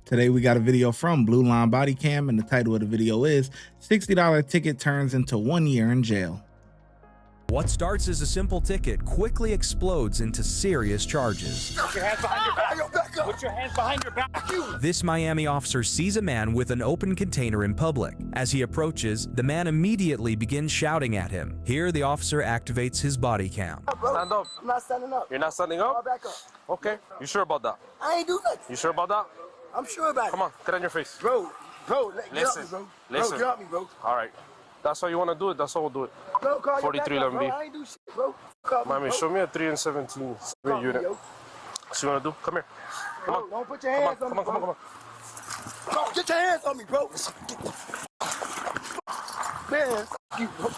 Today we got a video from Blue Line Body Cam, and the title of the video is $60 ticket turns into 1 year in jail. What starts as a simple ticket quickly explodes into serious charges. Put your hands behind your back. Put your hands behind your back. This Miami officer sees a man with an open container in public. As he approaches, the man immediately begins shouting at him. Here, the officer activates his body cam. Stand up. I'm not standing up. You're not standing up? Back up. Okay. You sure about that? I ain't do nothing. You sure about that? I'm sure about it. Come on, get on your face. Bro, get Listen, off me, bro. listen. Bro, get off me, bro. All right. That's how you want to do it. That's how we'll do it. Bro, call 43 your back up, bro. LMB. I ain't do shit, bro. Call me, Miami, bro. show me a 3 and 17 Call me, unit. yo. So you want to do? Come here. Come Bro, on. don't put your Come on, hands on come me, on, come on, bro. come on. Bro, get your hands on me, bro. Man, f you, bro.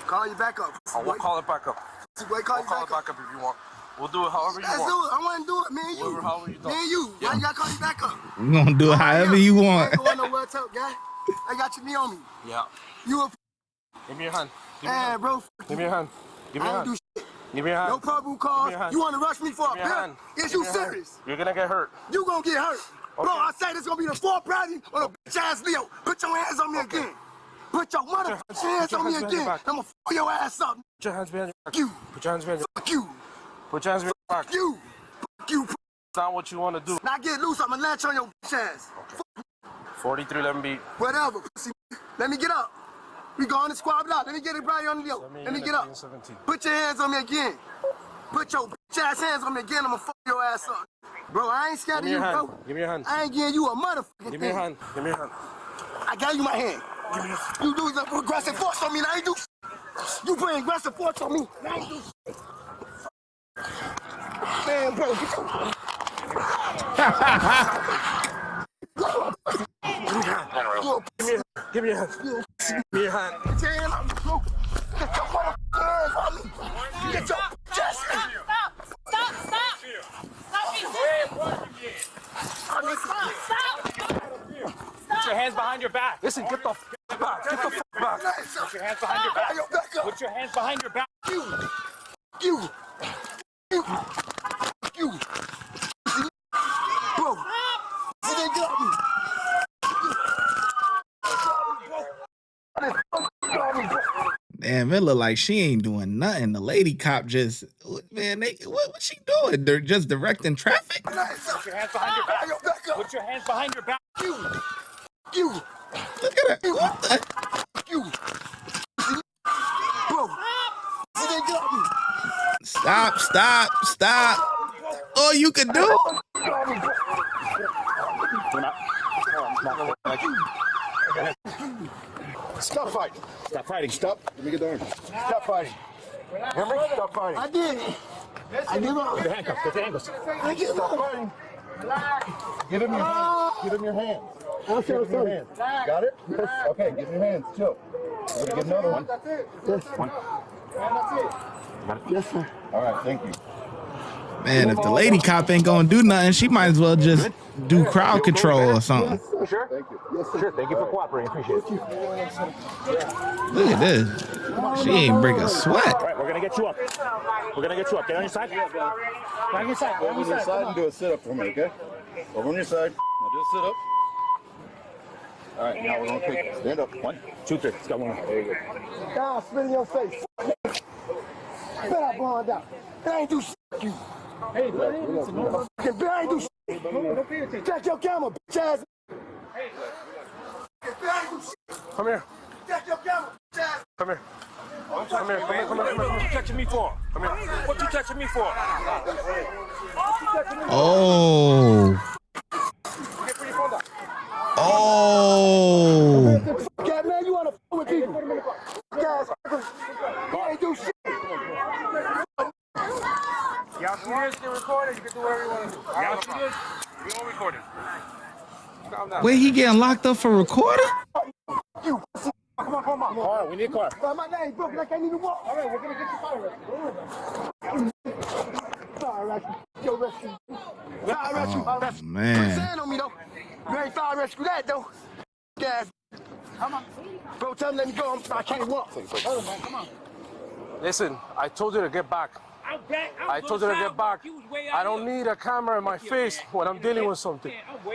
Call you back up. We'll call it back up. Wait, call We'll you call it back up. back up if you want. We'll do it however you Let's do want. it. I want to do it, me and you. However you Me do. and you. Yeah. Why you gotta call you back up? We're gonna do it however you I want. ain't going nowhere, tell guy. I got your knee on me. Yeah. You a Give me your hand. Give me your man, hand. bro. Give me your hand. Give me your I ain't hand. do shit. Give me your hand. No probable Give me cause. your hand. You want to rush me for a Give me your bill? hand. Is Give you me your hand. serious? You're gonna get hurt. You gonna get hurt. Bro, Okay. I say this gonna be the fourth party on a bitch ass Leo. Put your hands on me again. Put your motherfucking hands on me behind your again. back. I'm gonna fuck your ass up. Put your hands behind your back. You. Put your hands behind your Fuck you. Put your hands behind your back. Fuck you. Fuck you. That's not what you want to do. Now get loose. I'm gonna latch on your bitch ass. 43, let me be. Whatever, pussy. Let me get up. We going to squab out. Let me get it right on the Leo. Let me get up. 17. Put your hands on me again. Put your bitch ass hands on me again. I'm gonna fuck your ass up. Bro, I ain't scared Give of me you, your hand. bro. Give me your hand. I ain't giving you a motherfucking Give me your thing. hand. Give me your hand. I gave you my hand. You do the aggressive force on me, and I ain't do shit. You putting aggressive force on me, and I ain't do shit. Man, bro, get your... Give me your hand. Give me your hand. Get your hand on me, bro. Get your motherfucking hands on me. Get your chest. Put your hands behind your back. Listen, get the f back. Get the f back. Put your hands behind your back. Back up. Put your hands behind your back. You. Bro. See, they got me. Damn, it look like she ain't doing nothing. The lady cop just, man, what she doing? They're just directing traffic? Put your hands behind your back. Back up. Put your hands behind your back. You. Look at her. What the? You. Bro. See, they got me. Stop. All you can do? Stop fighting. Stop fighting. Stop. Let me get the arm. Stop fighting. Hear me? Stop fighting. I did. I give up. Get the handcuffs. Get the handcuffs. I give Stop up. fighting. Give him your hands. Give him your hands. Give him your hands. Got it? Okay, give him your hands. Chill. We're gonna get another one. Yes. One. Yes, sir. All right, thank you. Man, if the lady cop ain't gonna do nothing, she might as well just do crowd control or something. Sure? Thank you. Yes, sir. Sure, thank you for cooperating. Appreciate it. Look at this. She ain't break a sweat. All right, we're gonna get you up. We're gonna get you up. Get on your side. Get on your side. Over on your side and do a sit-up for me, okay? Over on your side. Now do a sit-up. All right, now we're gonna take stand up. 1, 2, 3. Let's go. One more. There you go. Now spit in your face. Spit out, blonde out. I ain't do shit. You. Hey, buddy. I ain't do shit. Check your camera, bitch ass. I ain't do shit. Come here. Check your camera, bitch ass. Come here. Come here. What you touching me for? Come here. What you touching me for? Oh. Yeah, man, you wanna f with people. Guys, you ain't do shit. Y'all see this? Get recorded. You can do whatever you want to do. Y'all see this? We all recorded. Wait, he getting locked up for recording? You. Come on. Car. We need a car. My name broken. I can't even walk. All right, we're gonna get you fire rescue. Yo, rescue. Fire rescue. Oh, man. Stand on me though. You ain't fire rescue that though. Gas. Come on. Bro, tell him let me go. I can't walk. Listen, I told you to get back. I told you to get back. I don't need a camera in my face when I'm dealing with something.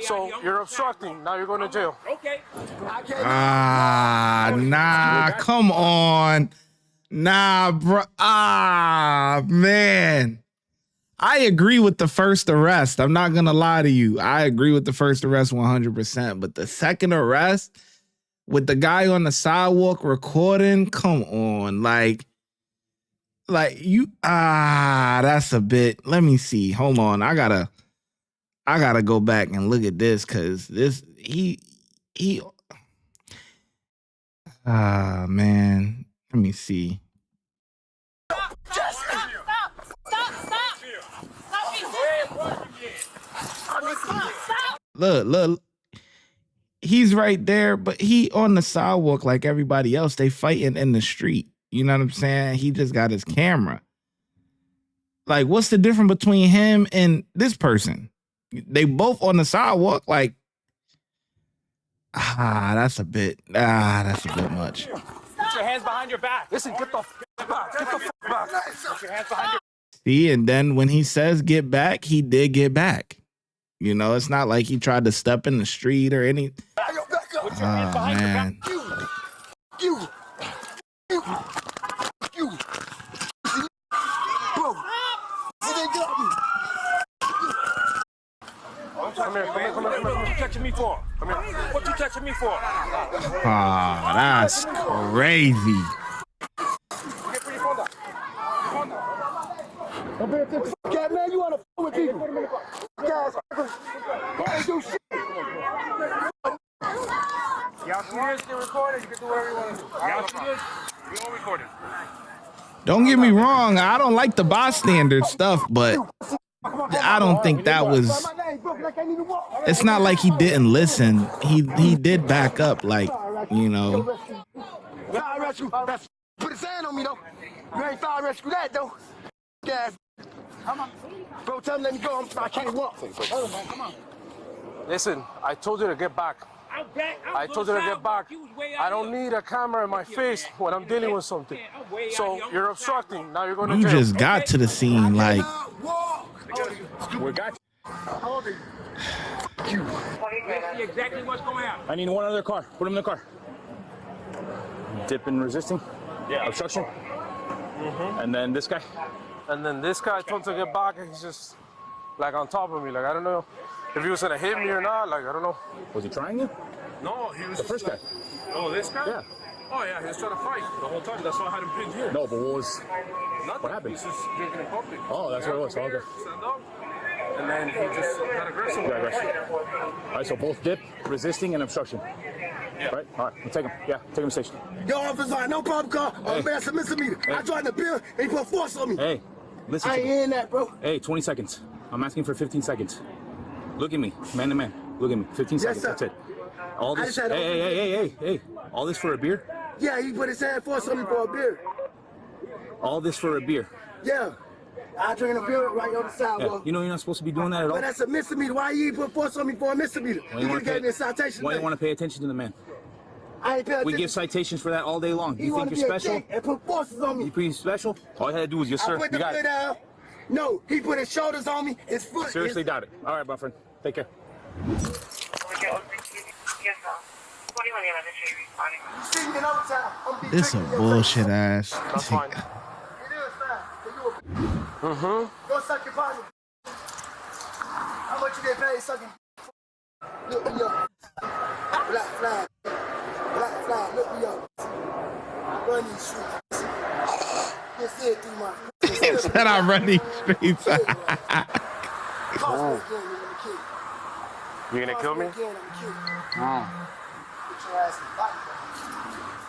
So you're obstructing. Now you're going to jail. Ah, nah, come on. Nah, bro. Ah, man. I agree with the first arrest. I'm not going to lie to you. I agree with the first arrest 100%. But the second arrest with the guy on the sidewalk recording, come on. Like you, that's a bit. Let me see. Hold on. I gotta go back and look at this because man. Let me see. Look. He's right there, but he on the sidewalk like everybody else. They fighting in the street. You know what I'm saying? He just got his camera. Like, what's the difference between him and this person? They both on the sidewalk. Like, that's a bit much. Put your hands behind your back. Listen, get the back. Get the back. Put your hands behind your back. See, and then when he says get back, he did get back. You know, it's not like he tried to step in the street or anything. Put your hands behind your back. You. Bro. They got me. Come here. What you touching me for? Come here. What you touching me for? Oh, that's crazy. Okay, man, you want to f with people. Guys, don't do shit. Y'all see this? Get recorded. You can do whatever you want to do. Y'all see this? We all recorded. Don't get me wrong. I don't like the bystander stuff, but I don't think that was. It's not like he didn't listen. He did back up, like, you know. Fire rescue. Put his hand on me though. You ain't fire rescue that though. Guys. Bro, tell him let me go. I can't walk. Come on. Listen, I told you to get back. I told you to get back. I don't need a camera in my face when I'm dealing with something. So you're obstructing. Now you're going to You jail. just got to the scene, like. We got you. How old are you? See exactly what's going on. I need one other car. Put him in the car. Dip and resisting. Yeah. Obstruction. And then this guy. And then this guy told to get back, and he's just like on top of me. Like, I don't know if he was gonna hit me or not. Like, I don't know. Was he trying you? No, he was the first guy. Oh, this guy? Yeah. Oh yeah, he was trying to fight the whole time. That's why I had him pinned here. No, but what happened? He's just drinking in public. Oh, that's what it was. Okay. Stand up. And then he just got aggressive. Yeah, aggressive. All right, so both dip, resisting, and obstruction. Yeah. Right? All right, we'll take him. Yeah, take him to station. Yo, officer, no problem, car. I'm bad to misdemeanor. I joined the bill and he put force on me. Hey, listen. I ain't in that, bro. Hey, 20 seconds. I'm asking for 15 seconds. Look at me, man to man. Look at me. 15 seconds. Sir. That's it. All this. Hey. All this for a beer? Yeah, he put his hand force on me for a beer. All this for a beer? Yeah. I drink a beer right on the sidewalk. Yeah. You know you're not supposed to be doing that at all. But that's a misdemeanor. Why you put force on me for a misdemeanor? You could have gave me a citation. Why do you want to pay attention to the man? I ain't pay attention. We give citations for that all day long. You think you're special? And put forces on me. You pretty special? All you had to do was, yes, sir. I put You the got foot it. down. No, he put his shoulders on me, his foot. Seriously doubt it. All right, my friend. Take care. This a bullshit ass. That's fine. It is fine. Go suck your body. How much you get paid sucking? Look me up. Black flag. Black flag. Look me up. Run these streets. Just it through my. He said I run these streets. You gonna kill me?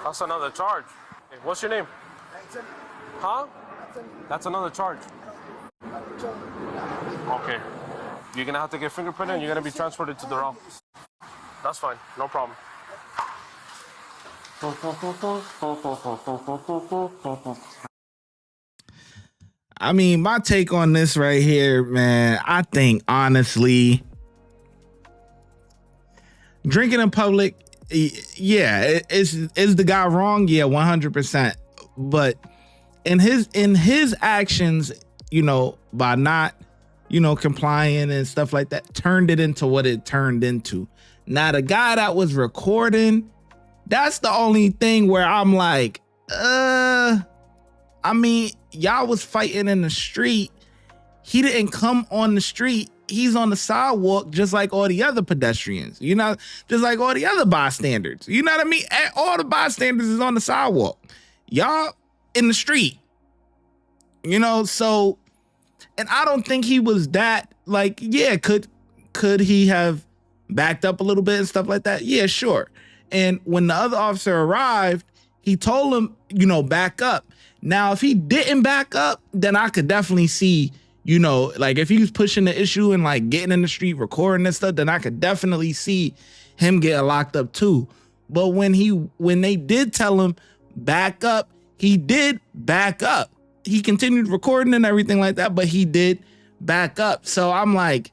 That's another charge. Hey, what's your name? Huh? That's another charge. Okay. You're gonna have to get fingerprinted and you're gonna be transported to the RAW. That's fine, no problem. I mean, my take on this right here, man, I think honestly, drinking in public, yeah, is the guy wrong? Yeah, 100%. But in his actions, you know, by not, you know, complying and stuff like that, turned it into what it turned into. Now, the guy that was recording, that's the only thing where I'm like, I mean, y'all was fighting in the street. He didn't come on the street. He's on the sidewalk just like all the other pedestrians, you know, just like all the other bystanders. You know what I mean? All the bystanders is on the sidewalk. Y'all in the street, you know, so, and I don't think he was that, like, yeah, could he have backed up a little bit and stuff like that? Yeah, sure. And when the other officer arrived, he told him, you know, back up. Now, if he didn't back up, then I could definitely see, you know, like if he was pushing the issue and like getting in the street, recording and stuff, then I could definitely see him getting locked up too. But when they did tell him back up, he did back up. He continued recording and everything like that, but he did back up. So I'm like,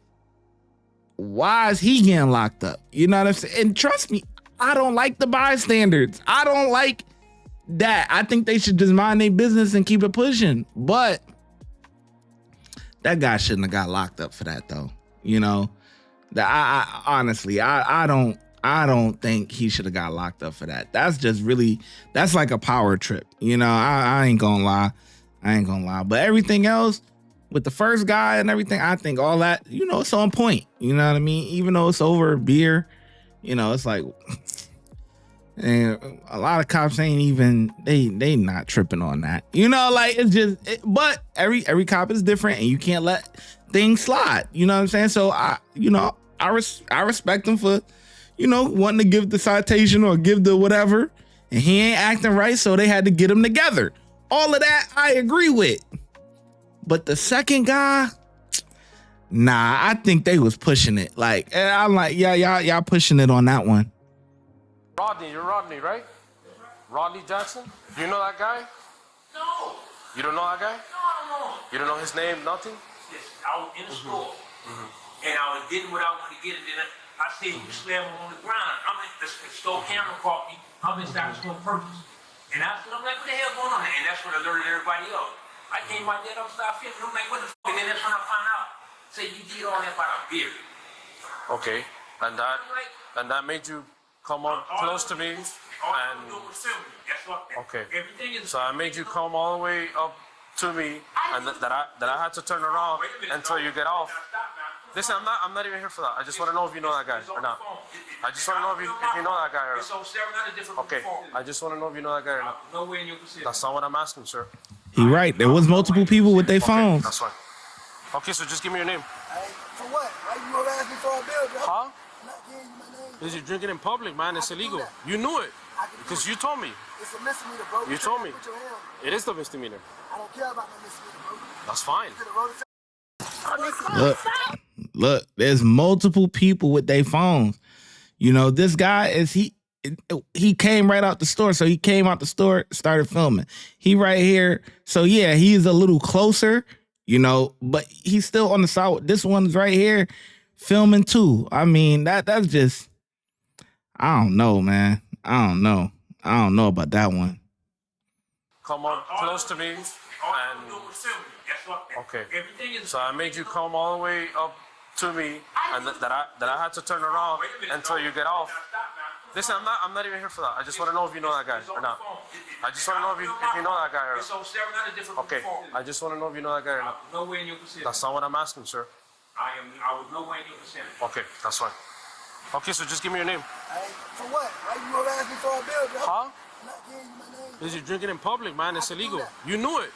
why is he getting locked up? You know what I'm saying? And trust me, I don't like the bystanders. I don't like that. I think they should just mind their business and keep it pushing. But that guy shouldn't have got locked up for that, though. You know, that I honestly, I don't think he should have got locked up for that. That's just really, that's like a power trip. You know, I ain't gonna lie. But everything else with the first guy and everything, I think all that, you know, it's on point. You know what I mean? Even though it's over beer, you know, it's like, and a lot of cops ain't even, they not tripping on that. You know, like it's just, but every cop is different and you can't let things slide. You know what I'm saying? So I respect him for, you know, wanting to give the citation or give the whatever, and he ain't acting right, so they had to get him together. All of that I agree with. But the second guy, nah, I think they was pushing it. Like, and I'm like, yeah, y'all pushing it on that one. Rodney, you're Rodney, right? Rodney Jackson? Do you know that guy? No. You don't know that guy? No, I don't know. You don't know his name, nothing? Yes, I was in the store, and I was getting what I wanted to get, and then I said, you slam him on the ground. I'm in the store camera caught me. I'm inside the store purchase. And I'm like, what the hell going on? And that's when I alerted everybody else. I came out there, I'm start filming. I'm like, what the fuck? And then that's when I found out. Say, you did all that by a beer. Okay. And that made you come up close to me. Okay. So I made you come all the way up to me, and that I had to turn around until you get off. Listen, I'm not even here for that. I just want to know if you know that guy or not. I just want to know if you know that guy or not. Okay. I just want to know if you know that guy or not. That's not what I'm asking, sir. He right. There was multiple people with their phones. That's fine. Okay, so just give me your name. For what? Why you gonna ask me for a bill, bro? Huh? I'm not giving you my name. Because you're drinking in public, man. It's illegal. You knew it. Because you told me. It's a misdemeanor, bro. You told me. Put your hand on me. It is the misdemeanor. I don't care about no misdemeanor, bro. That's fine. You could've wrote it. Look, there's multiple people with their phones. You know, this guy he came right out the store. So he came out the store, started filming. He right here. So yeah, he's a little closer, you know, but he's still on the side. This one's right here filming too. I mean, that's just, I don't know, man. I don't know about that one. Come on close to me. And okay. So I made you come all the way up to me, and that I had to turn around until you get off. Listen, I'm not even here for that. I just want to know if you know that guy or not. I just want to know if you know that guy or not. Okay. I just want to know if you know that guy or not. Nowhere in your vicinity. That's not what I'm asking, sir. I was nowhere in your vicinity. Okay, that's fine. Okay, so just give me your name. For what? Why you gonna ask me for a bill, bro? Huh? I'm not giving you my name. Because you're drinking in public, man. It's illegal. You knew it.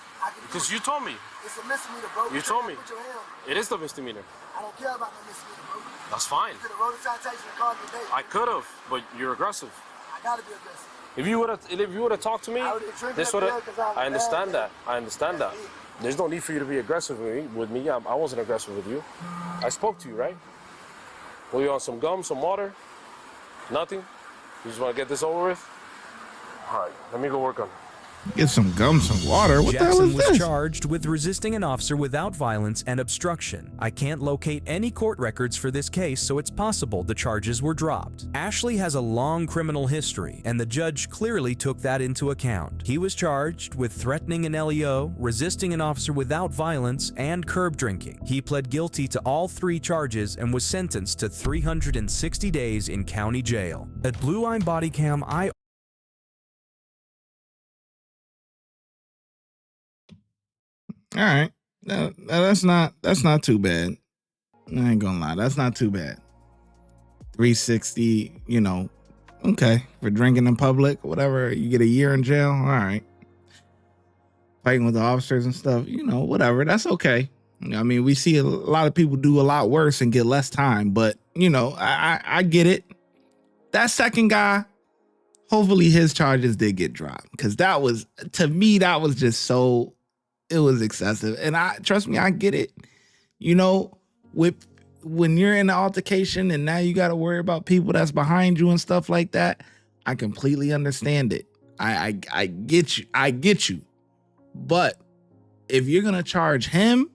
Because you told me. It's a misdemeanor, bro. You told me. Put your hand on me. It is the misdemeanor. I don't care about no misdemeanor, bro. That's fine. You could've wrote a citation and called me today. I could have, but you're aggressive. I gotta be aggressive. If you would have talked to me, this would have. I understand that. I understand that. There's no need for you to be aggressive with me. I wasn't aggressive with you. I spoke to you, right? Were you on some gum, some water? Nothing? You just want to get this over with? All right, let me go work on it. Get some gum, some water. What the hell Jackson is was this? charged with resisting an officer without violence and obstruction. I can't locate any court records for this case, so it's possible the charges were dropped. Ashley has a long criminal history, and the judge clearly took that into account. He was charged with threatening an LEO, resisting an officer without violence, and curb drinking. He pled guilty to all 3 charges and was sentenced to 360 days in county jail. At Blue Line Body Cam, All right, that's not too bad. I ain't gonna lie, that's not too bad. 360, you know, okay, for drinking in public, whatever. You get a year in jail. All right, fighting with the officers and stuff, you know, whatever. That's okay. I mean, we see a lot of people do a lot worse and get less time, but you know, I get it. That second guy, hopefully his charges did get dropped, because that was, to me, that was just so. It was excessive. And trust me, I get it. You know, when you're in an altercation and now you got to worry about people that's behind you and stuff like that, I completely understand it. I get you. I get you. But if you're going to charge him,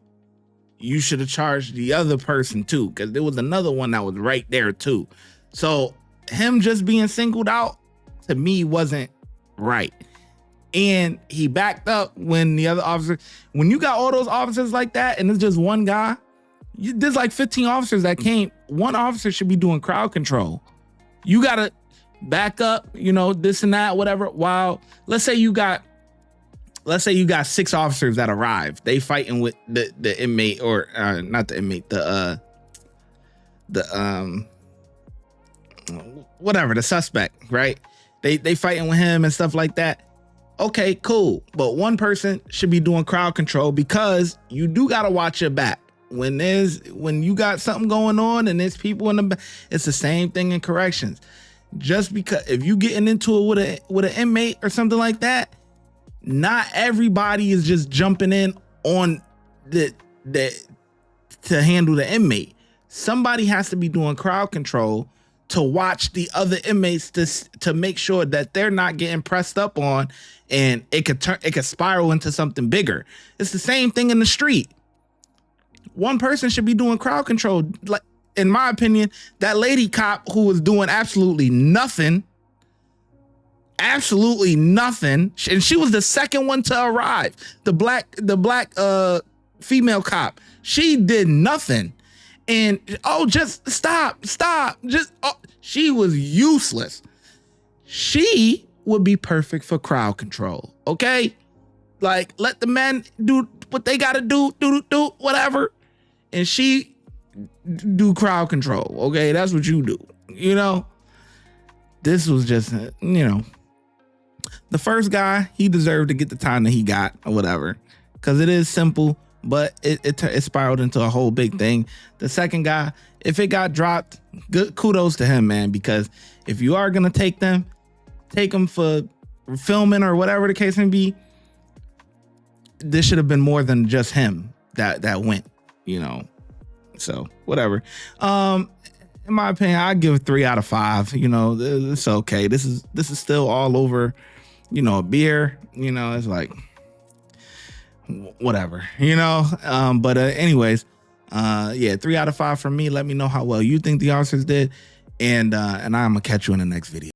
you should have charged the other person too, because there was another one that was right there too. So him just being singled out, to me, wasn't right. And he backed up when the other officer, when you got all those officers like that and it's just one guy, there's like 15 officers that came. One officer should be doing crowd control. You got to back up, you know, this and that, whatever. While let's say you got 6 officers that arrive. They fighting with the inmate, or not the inmate, the whatever, the suspect, right? They fighting with him and stuff like that. Okay, cool. But one person should be doing crowd control, because you do got to watch your back. When you got something going on and there's people in the back, it's the same thing in corrections. Just because if you getting into it with an inmate or something like that, not everybody is just jumping in on to handle the inmate. Somebody has to be doing crowd control to watch the other inmates to make sure that they're not getting pressed up on, and it could spiral into something bigger. It's the same thing in the street. One person should be doing crowd control. Like, in my opinion, that lady cop who was doing absolutely nothing, and she was the second one to arrive. The black female cop, she did nothing. And just stop. She was useless. She would be perfect for crowd control. Okay, like, let the men do what they gotta do whatever, and she do crowd control. Okay, that's what you do. You know, this was just, you know, the first guy, he deserved to get the time that he got or whatever, because it is simple. But it spiraled into a whole big thing. The second guy, if it got dropped, good kudos to him, man. Because if you are gonna take them for filming or whatever the case may be, this should have been more than just him that went, you know. So whatever. In my opinion, I give it 3 out of 5. You know, it's okay. This is still all over, you know, a beer. You know, it's like, whatever, you know. But anyways, yeah, 3 out of 5 from me. Let me know how well you think the officers did, and I'm gonna catch you in the next video.